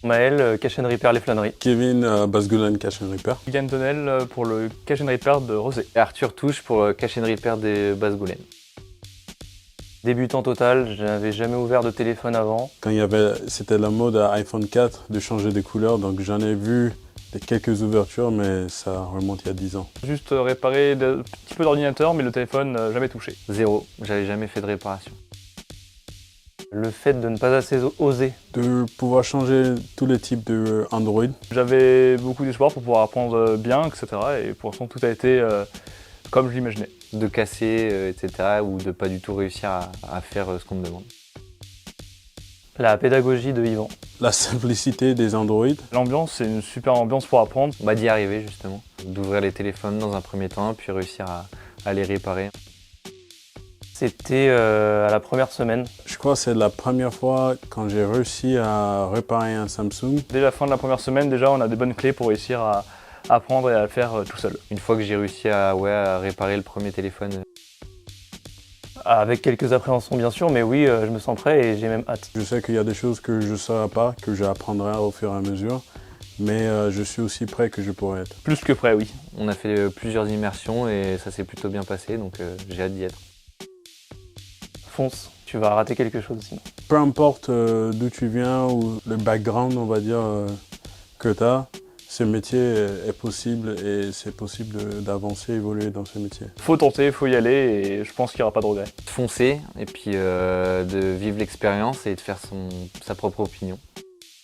Maël, Cash and Repair Les Flâneries. Kevin, Basgulan Cash and Repair. Yann Tonnel pour le Cash and Repair de Rosé. Et Arthur Touche pour Cash and Repair des Basses-Goulennes. Débutant total, je n'avais jamais ouvert de téléphone avant. Quand c'était la mode à iPhone 4 de changer des couleurs, donc j'en ai vu quelques ouvertures, mais ça remonte il y a 10 ans. Juste réparer un petit peu d'ordinateur, mais le téléphone jamais touché. Zéro, j'avais jamais fait de réparation. Le fait de ne pas assez oser. De pouvoir changer tous les types de Android. J'avais beaucoup d'espoir pour pouvoir apprendre bien, etc. Et pour l'instant, tout a été comme je l'imaginais. De casser, etc. ou de pas du tout réussir à faire ce qu'on me demande. La pédagogie de Yvan. La simplicité des Android. L'ambiance, c'est une super ambiance pour apprendre. D'y arriver justement. D'ouvrir les téléphones dans un premier temps, puis réussir à les réparer. C'était à la première semaine. Je crois que c'est la première fois quand j'ai réussi à réparer un Samsung. Dès la fin de la première semaine, déjà, on a des bonnes clés pour réussir à apprendre et à le faire tout seul. Une fois que j'ai réussi à réparer le premier téléphone. Avec quelques appréhensions bien sûr, mais oui, je me sens prêt et j'ai même hâte. Je sais qu'il y a des choses que je ne saurai pas, que j'apprendrai au fur et à mesure, mais je suis aussi prêt que je pourrais être. Plus que prêt, oui. On a fait plusieurs immersions et ça s'est plutôt bien passé, donc j'ai hâte d'y être. Fonce, tu vas rater quelque chose sinon. Peu importe d'où tu viens ou le background, on va dire, que tu as, ce métier est possible et c'est possible d'avancer, évoluer dans ce métier. Faut tenter, faut y aller et je pense qu'il n'y aura pas de regret. Foncer et puis de vivre l'expérience et de faire sa propre opinion.